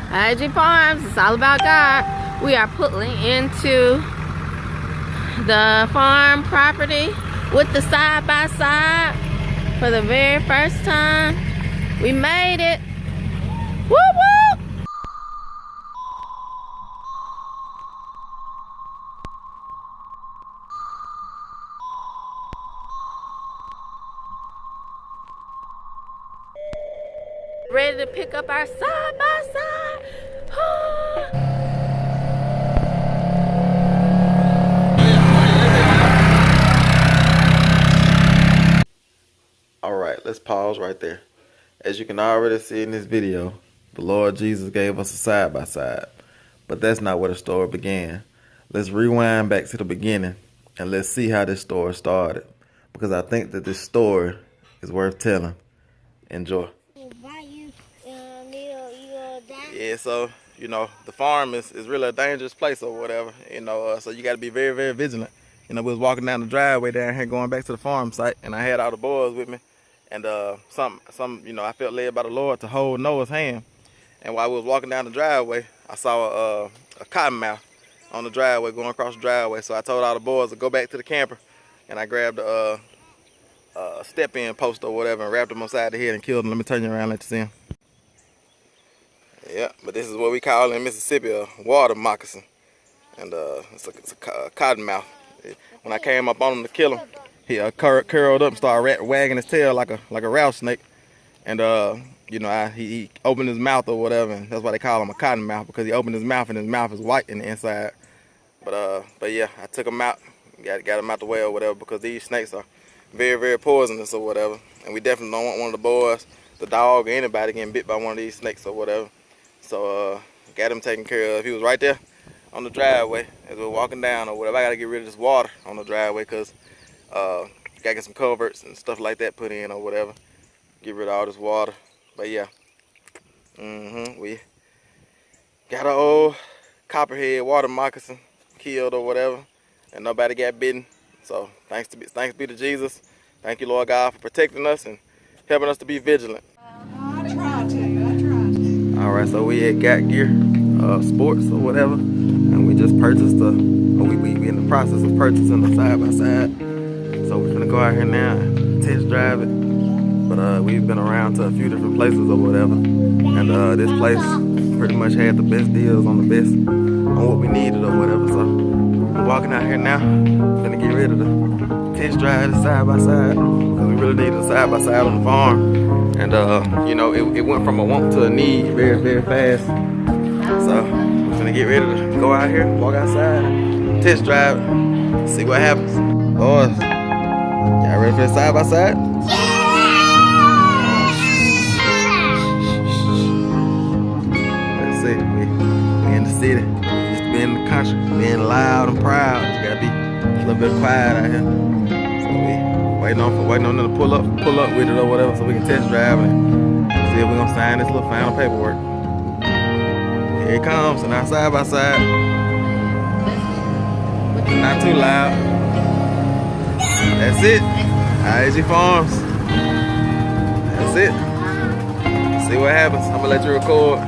I.A.G Farms, it's all about God. We are pulling into the farm property with the side-by-side for the very first time. We made it. Woo woo! Ready to pick up our side-by-side. Alright, let's pause right there. As you can already see in this video, the Lord Jesus gave us a side-by-side. But that's not where the story began. Let's rewind back to the beginning and let's see how this story started. Because I think that this story is worth telling. Enjoy. Yeah, so, you know, the farm is really a dangerous place or whatever, you know, so you got to be very, very vigilant. You know, we was walking down the driveway down here going back to the farm site, and I had all the boys with me, and you know, I felt led by the Lord to hold Noah's hand. And while we was walking down the driveway, I saw a cottonmouth on the driveway, going across the driveway, so I told all the boys to go back to the camper, and I grabbed a step-in post or whatever and wrapped him upside the head and killed him. Let me turn you around and let you see him. Yeah, but this is what we call in Mississippi a water moccasin, and it's a cottonmouth. When I came up on him to kill him, he curled up and started wagging his tail like a rattlesnake, and you know, he opened his mouth or whatever, and that's why they call him a cottonmouth, because he opened his mouth and his mouth is white in the inside. But yeah, I took him out, got him out the way or whatever, because these snakes are very, very poisonous or whatever, and we definitely don't want one of the boys, the dog, or anybody getting bit by one of these snakes or whatever. So got him taken care of. He was right there on the driveway as we were walking down or whatever. I gotta get rid of this water on the driveway because gotta get some culverts and stuff like that put in or whatever. Get rid of all this water. But yeah, we got an old copperhead water moccasin killed or whatever, and nobody got bitten. So thanks be to Jesus. Thank you, Lord God, for protecting us and helping us to be vigilant. I tried to. Alright, so we at Got Gear Sports or whatever, and we just purchased we in the process of purchasing the side-by-side. So we're gonna go out here now and test drive it. But we've been around to a few different places or whatever, and this place pretty much had the best deals on what we needed or whatever. So we're walking out here now, gonna get ready to test drive the side-by-side, because we really needed a side-by-side on the farm. And you know, it went from a want to a need very, very fast. So we're gonna get ready to go out here, walk outside, test drive it, see what happens. Boys, y'all ready for the side by side? Let's see, we in the city. We used to be in the country, being loud and proud. You gotta be a little bit quiet out here. So we waiting on them to pull up with it or whatever, so we can test drive and see if we're gonna sign this little final paperwork. Here it comes, and our side by side. Not too loud. That's it. I.A.G Farms. That's it. See what happens. I'm gonna let you record.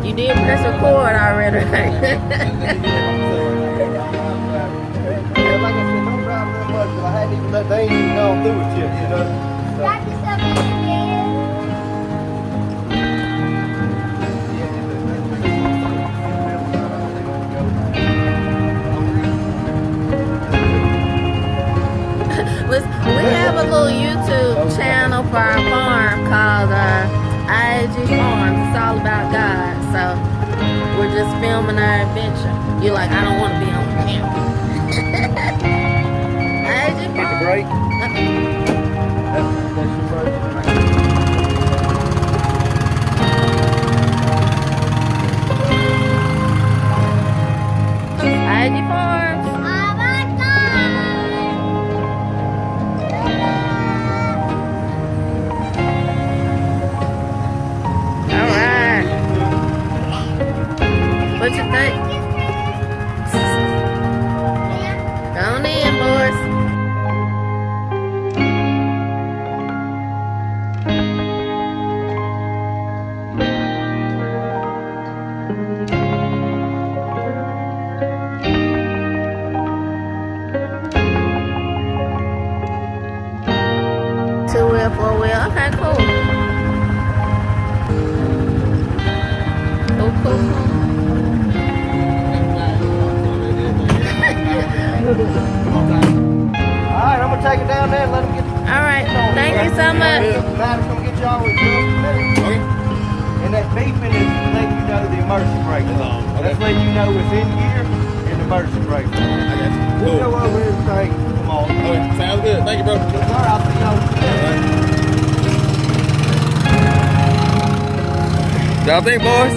You did press record already, I hadn't even let they ain't even gone through it yet, you know. Listen, we have a little YouTube channel for our farm called I.A.G Farms. It's all about God. So we're just filming our adventure. You're like, I don't want to be on camera. I.A.G Farms. Take a break. That's your break. I.A.G Farms. Alright. What you think? that beeping is letting you know the emergency brake is on. That's letting you know it's in gear and the emergency brake is on. I got you. We'll Cool. go over everything tomorrow. Okay, sounds good. Thank you, bro. Yes, sir. I'll see y'all today. Y'all think, boys?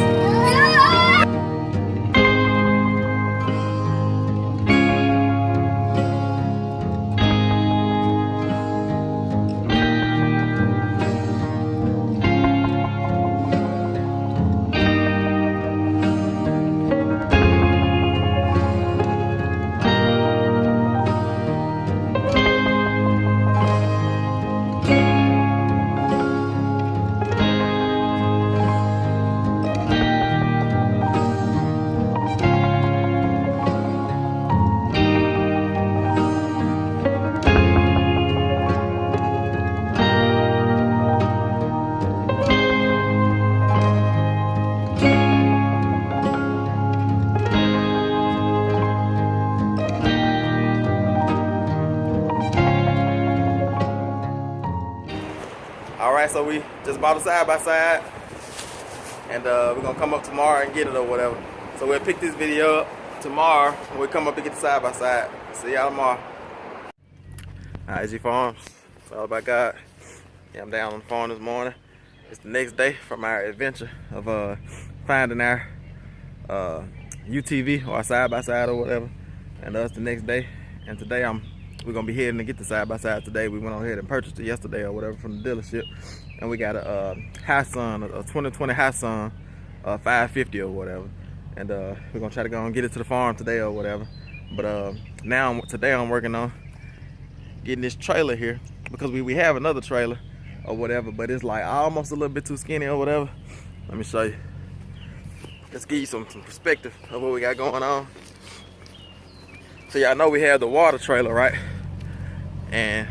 Alright, so we just bought a side-by-side, and we're gonna come up tomorrow and get it or whatever. So we'll pick this video up tomorrow when we come up and get the side-by-side. See y'all tomorrow. I.A.G Farms, it's all about God. Yeah, I'm down on the farm this morning. It's the next day from our adventure of finding our UTV or side-by-side or whatever. And that's the next day. And today we're gonna be heading to get the side-by-side today. We went on ahead and purchased it yesterday or whatever from the dealership. And we got a Hisun, a 2020 Hisun 550 or whatever. And we're gonna try to go and get it to the farm today or whatever. But today I'm working on getting this trailer here, because we have another trailer or whatever, but it's like almost a little bit too skinny or whatever. Let me show you. Let's give you some perspective of what we got going on. So y'all know we have the water trailer, right? And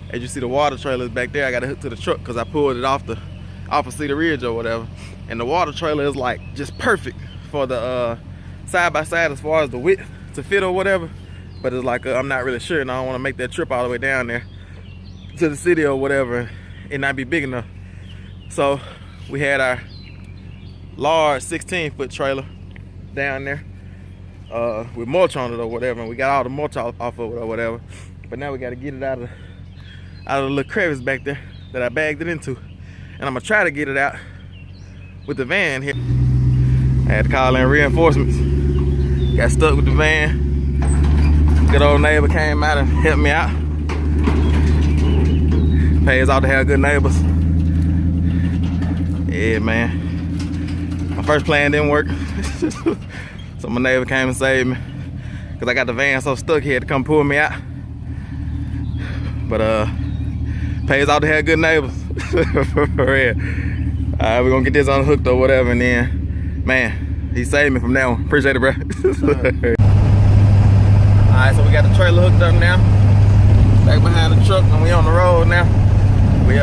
as you see, the water trailer is back there. I got it hooked to the truck because I pulled it off of Cedar Ridge or whatever. And the water trailer is like just perfect for the side-by-side as far as the width to fit or whatever. But it's like I'm not really sure, and I don't want to make that trip all the way down there to the city or whatever and not be big enough. So we had our large 16-foot trailer down there with mulch on it or whatever, and we got all the mulch off of it or whatever. But now we got to get it out of the little crevice back there that I bagged it into, and I'm gonna try to get it out with the van here. I had to call in reinforcements. Got stuck with the van. Good old neighbor came out and helped me out. Pays off to have good neighbors. Yeah, man. My first plan didn't work. So my neighbor came and saved me, because I got the van so stuck, he had to come pull me out. But pays off to have good neighbors. For real. Alright, we're gonna get this unhooked or whatever, and then, man, he saved me from that one. Appreciate it, bro. Alright, so we got the trailer hooked up now. Back behind the truck, and we on the road now. We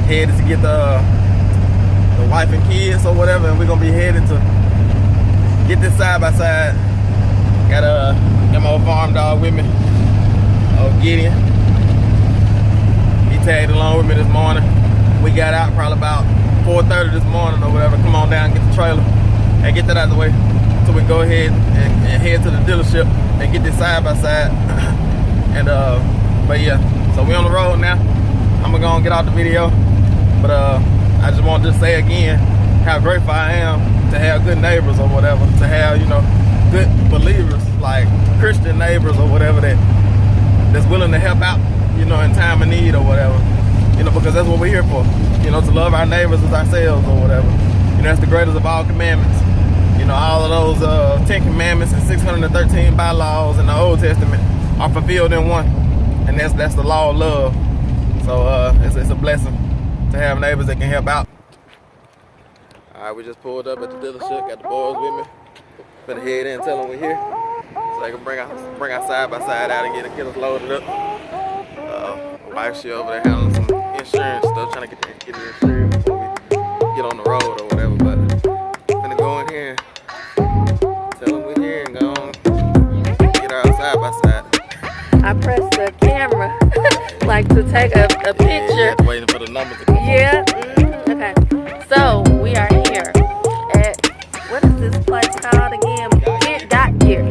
headed to get the wife and kids or whatever, and we're gonna be headed to get this side-by-side. Got my old farm dog with me, old Gideon. He tagged along with me this morning. We got out probably about 4:30 this morning or whatever. Come on down and get the trailer and get that out of the way, so we can go ahead and head to the dealership and get this side-by-side. And but yeah, so we on the road now. I'm gonna go and get out the video, but I just want to say again how grateful I am to have good neighbors or whatever, to have, you know, good believers, like Christian neighbors or whatever, that's willing to help out, you know, in time of need or whatever, you know, because that's what we're here for, you know, to love our neighbors as ourselves or whatever. You know, that's the greatest of all commandments. You know, all of those 10 commandments and 613 bylaws in the Old Testament are fulfilled in one, and that's the law of love. So it's a blessing to have neighbors that can help out. Alright, we just pulled up at the dealership, got the boys with me. Finna head in and tell them we're here, so they can bring our side-by-side out and get us loaded up. Wife, she over there handling some insurance stuff, trying to get it insured before we get on the road or whatever. But finna go in here and tell them we're here and go on get our side-by-side. I pressed the camera like to take a picture. Yeah, waiting for the numbers to come up. Yeah. Okay. So we are here at, what is this place called again? Got Gear.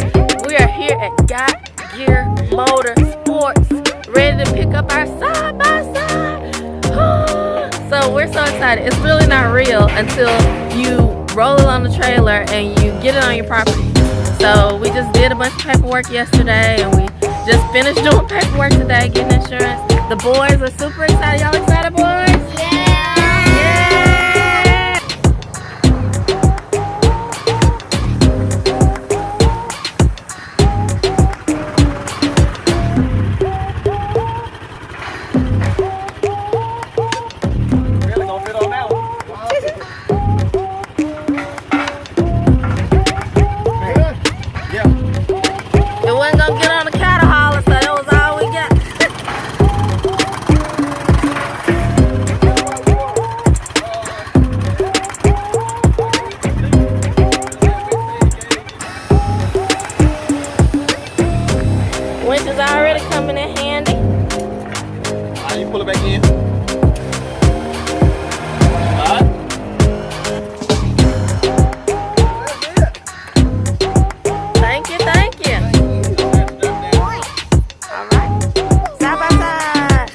We are here at Got Gear Motorsports, ready to pick up our side by side. So we're so excited. It's really not real until you roll it on the trailer and you get it on your property. So we just did a bunch of paperwork yesterday, and we just finished doing paperwork today, getting insurance. The boys are super excited. Y'all excited, boys? Yeah! Really gonna fit on that one. It wasn't gonna get on the cattle hauler, so that was all we got. Winch is already coming in handy. How you pull it back in? Thank you, thank you. All right, side by side.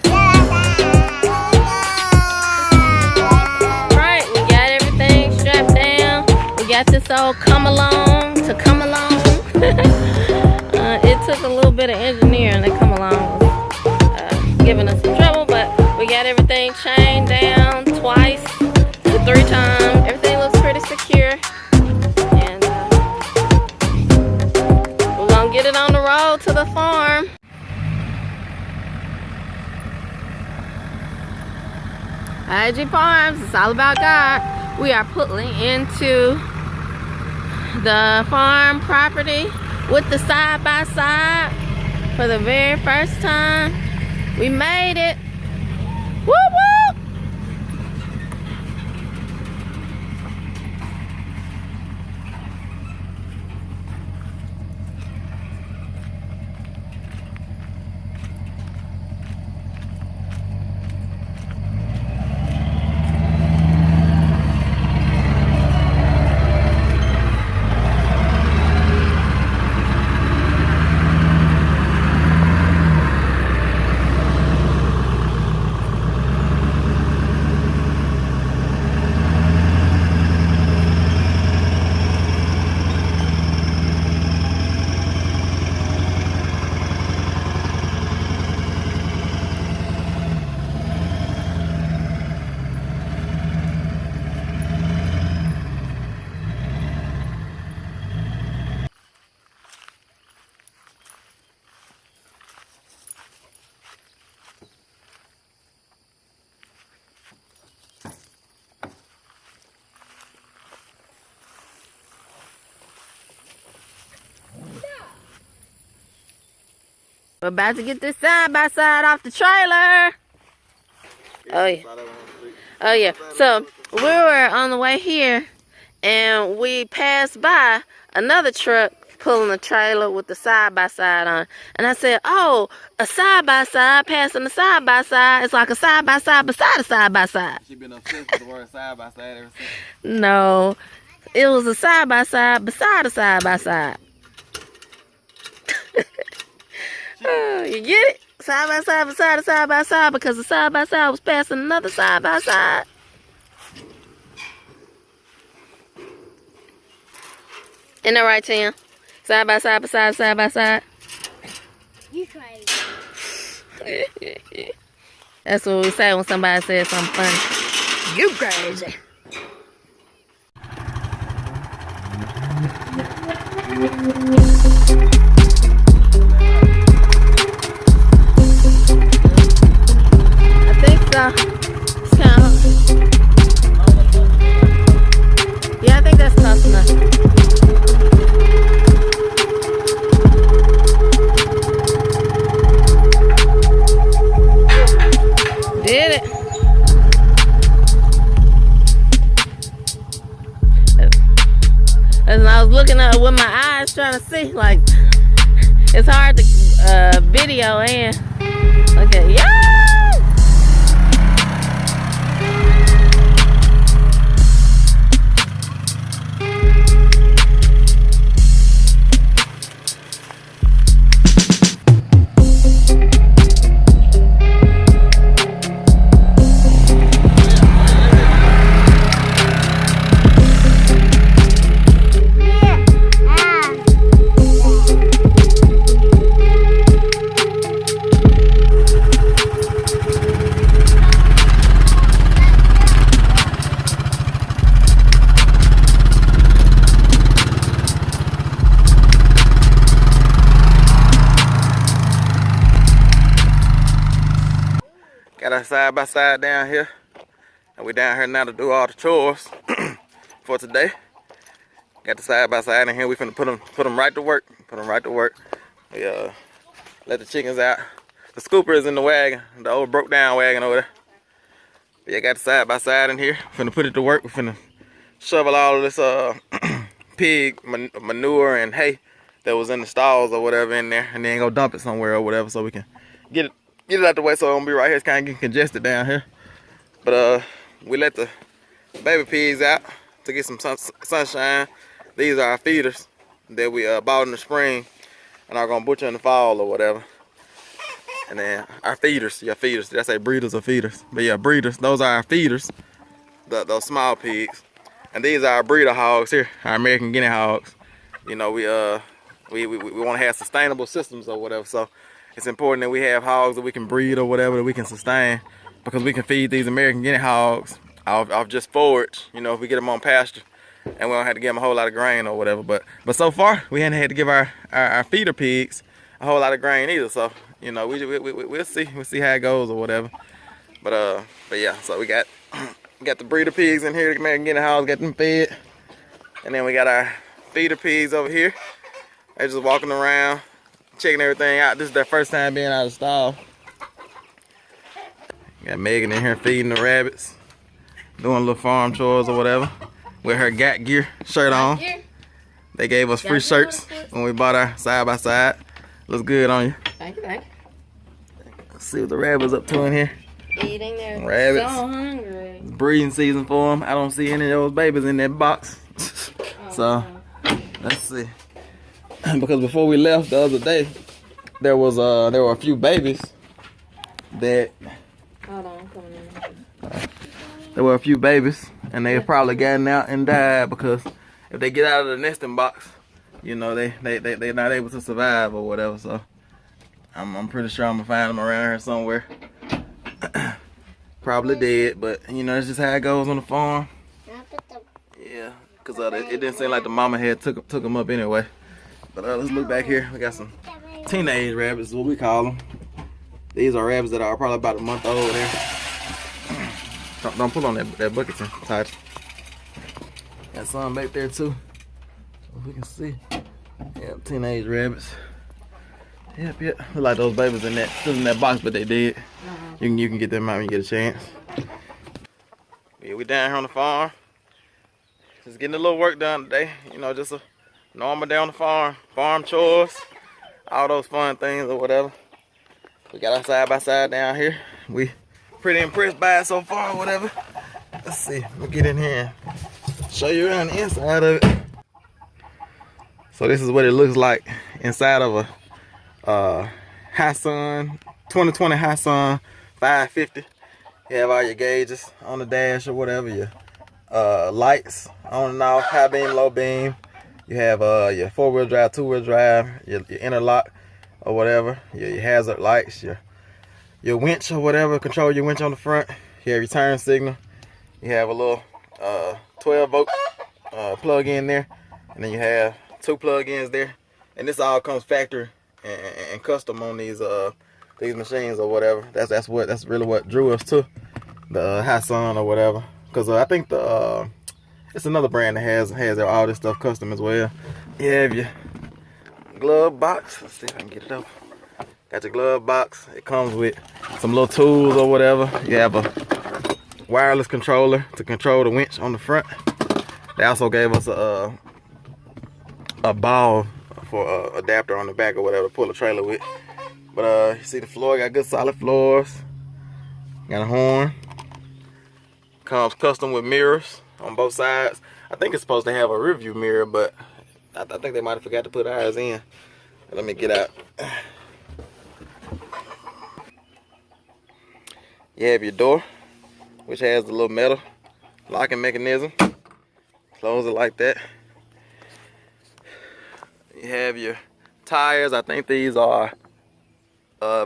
All right, we got everything strapped down. We got this old come along to come along. It took a little bit of engineering to come along, giving us some trouble, but we got everything chained down twice to 3 times. Everything looks pretty secure, and we're gonna get it on the road to the farm. I.A.G Farms, it's all about God. We are pulling into the farm property with the side by side for the very first time. We made it. Woo woo! We're about to get this side by side off the trailer. Oh yeah. Oh yeah. So we were on the way here and we passed by another truck pulling a trailer with the side by side on. And I said, oh, a side by side passing the side by side. It's like a side by side beside a side by side. She been obsessed with the word side by side ever since. No, it was a side by side beside a side by side. You get it? Side by side beside a side by side, because the side by side was passing another side by side. Isn't that right, Tim? Side by side beside a side by side. You crazy. That's what we say when somebody says something funny. You crazy. I think so. It's kind of... Yeah, I think that's close enough. Did it. As I was looking up with my eyes trying to see, like, it's hard to video and look at, yeah! our side by side down here, and we down here now to do all the chores for today. Got the side by side in here. We finna put them right to work. Put them right to work. We let the chickens out. The scooper is in the wagon, the old broke down wagon over there. But yeah, got the side by side in here. Finna put it to work. We finna shovel all of this pig manure and hay that was in the stalls or whatever in there, and then go dump it somewhere or whatever, so we can get it out the way so it won't be right here. It's kind of getting congested down here. But we let the baby pigs out to get some sunshine. These are our feeders that we bought in the spring and are gonna butcher in the fall or whatever. And then our feeders, yeah, feeders. Did I say breeders or feeders? But yeah, breeders. Those are our feeders, those small pigs. And these are our breeder hogs here, our American Guinea hogs. You know, we want to have sustainable systems or whatever. So it's important that we have hogs that we can breed or whatever, that we can sustain, because we can feed these American Guinea hogs off just forage. You know, if we get them on pasture, and we don't have to give them a whole lot of grain or whatever. But so far, we haven't had to give our feeder pigs a whole lot of grain either. So, you know, we'll see how it goes or whatever. But yeah, so we got the breeder pigs in here, the American Guinea hogs, got them fed. And then we got our feeder pigs over here. They're just walking around, checking everything out. This is their first time being out of the stall. Got Megan in here feeding the rabbits, doing little farm chores or whatever, with her GAT gear shirt on. They gave us free shirts when we bought our side by side. Looks good on you. Thank you, thank you. Let's see what the rabbits up to in here. Eating there. Rabbits. So hungry. It's breeding season for them. I don't see any of those babies in that box. So let's see. Because before we left the other day, there were a few babies that. Hold on, I'm coming in. There were a few babies, and they probably gotten out and died, because if they get out of the nesting box, you know, they're not able to survive or whatever. So I'm pretty sure I'm gonna find them around here somewhere. Probably dead, but you know, it's just how it goes on the farm. Yeah, because it didn't seem like the mama had took them up anyway. But let's look back here. We got some teenage rabbits, is what we call them. These are rabbits that are probably about a month old there. Don't pull on that bucket, Todd. Got some back there too, so we can see. Yeah, teenage rabbits. Yep. Look like those babies still in that box, but they dead. You can get them out when you get a chance. Yeah, we down here on the farm. Just getting a little work done today. You know, just a normal day on the farm. Farm chores, all those fun things or whatever. We got our side by side down here. We pretty impressed by it so far or whatever. Let's see. We'll get in here and show you around the inside of it. So this is what it looks like inside of a Hisun 2020 Hisun 550. You have all your gauges on the dash or whatever. Your lights on and off, high beam, low beam. You have your 4-wheel drive, 2-wheel drive, your interlock or whatever. Your hazard lights, your winch or whatever. Control your winch on the front. You have your turn signal. You have a little 12-volt plug in there, and then you have 2 plug-ins there. And this all comes factory and custom on these machines or whatever. That's really what drew us to the Hisun or whatever. Cause I think it's another brand that has all this stuff custom as well. You have your glove box. Let's see if I can get it up. Got your glove box. It comes with some little tools or whatever. You have a wireless controller to control the winch on the front. They also gave us a ball for adapter on the back or whatever to pull a trailer with. But you see the floor, got good solid floors. Got a horn. Comes custom with mirrors on both sides. I think it's supposed to have a rear view mirror, but I think they might have forgot to put ours in. Let me get out. You have your door, which has the little metal locking mechanism. Close it like that. You have your tires. I think these are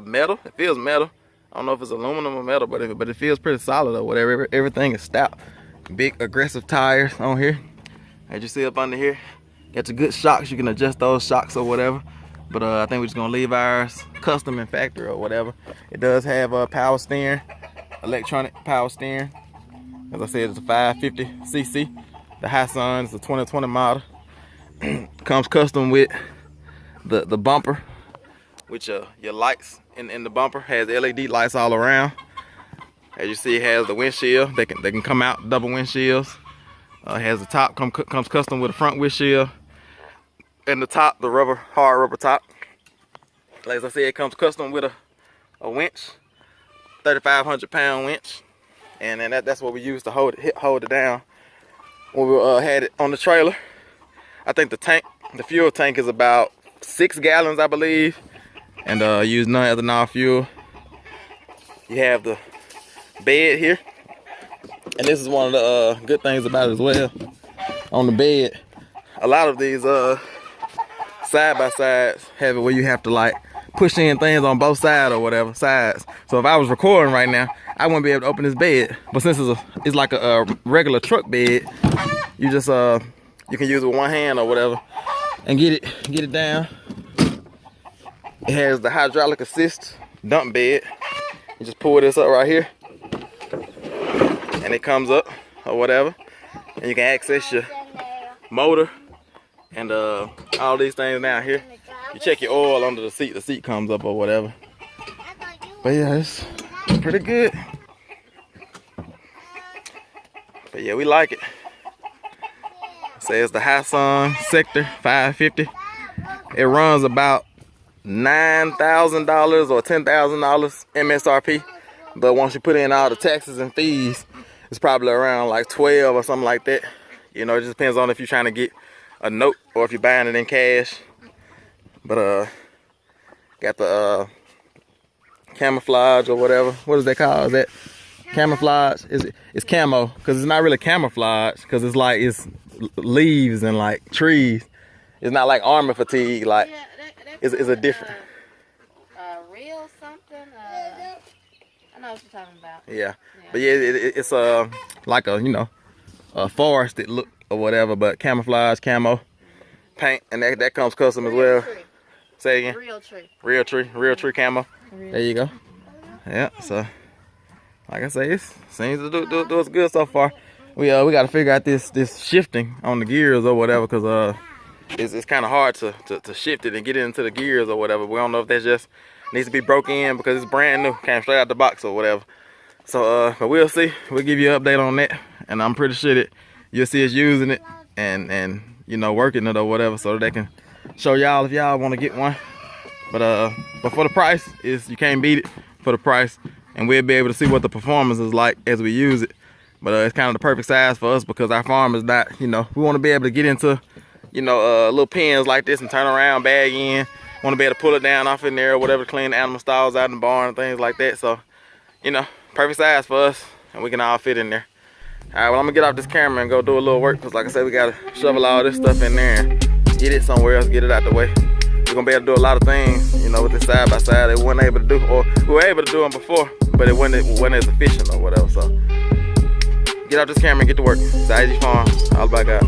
metal. It feels metal. I don't know if it's aluminum or metal, but it feels pretty solid or whatever. Everything is stout. Big aggressive tires on here. As you see up under here, got your good shocks. You can adjust those shocks or whatever. But I think we're just gonna leave ours custom and factory or whatever. It does have power steering. electronic power steering. As I said, it's a 550cc. The Hisun is a 2020 model. Comes custom with the bumper, which your lights in the bumper has LED lights all around. As you see, it has the windshield. They can come out double windshields. Has the top comes custom with a front windshield, and the top, the hard rubber top. Like as I said, it comes custom with a winch, 3,500 pound winch, and then that's what we use to hold it down when we had it on the trailer. I think the fuel tank is about 6 gallons, I believe, and use none ethanol fuel. You have the bed here, and this is one of the good things about it as well. On the bed, a lot of these side-by-sides have it where you have to like push in things on both sides or whatever sides. So if I was recording right now, I wouldn't be able to open this bed. But since it's like a regular truck bed, you just you can use it with one hand or whatever and get it down. It has the hydraulic assist dump bed. You just pull this up right here, and it comes up or whatever, and you can access your motor and all these things down here. You check your oil under the seat comes up or whatever. But yeah, it's pretty good. But yeah, we like it. It says the Hisun Sector 550. It runs about $9,000 or $10,000 MSRP. But once you put in all the taxes and fees, it's probably around like 12 or something like that. You know, it just depends on if you're trying to get a note or if you're buying it in cash. But got the camouflage or whatever. What is that called? Is that camouflage? It's camo, because it's not really camouflage, because it's like it's leaves and like trees. It's not like armor fatigue. Like it's a different. Real something. I know what you're talking about. Yeah. But yeah, it's like a forested look or whatever, but camouflage, camo, paint, and that comes custom as well. Say again. Real tree camo. There you go. Yeah. So, like I say, it seems to do us good so far. We got to figure out this shifting on the gears or whatever, because it's kind of hard to shift it and get it into the gears or whatever. We don't know if that just needs to be broken in because it's brand new, came straight out the box or whatever. So but we'll see. We'll give you an update on that, and I'm pretty sure that you'll see us using it and working it or whatever, so that they can show y'all if y'all want to get one. But for the price, you can't beat it for the price, and we'll be able to see what the performance is like as we use it. But it's kind of the perfect size for us, because our farm is not, we want to be able to get into little pens like this and turn around, bag in. Want to be able to pull it down off in there or whatever, clean the animal stalls out in the barn and things like that. So perfect size for us, and we can all fit in there. All right, well, I'm gonna get off this camera and go do a little work, because like I said, we gotta shovel all this stuff in there and get it somewhere else, get it out the way. We're gonna be able to do a lot of things, with this side by side that we weren't able to do, or we were able to do them before, but it wasn't as efficient or whatever. So get off this camera and get to work. It's I.A.G Farm, all about God.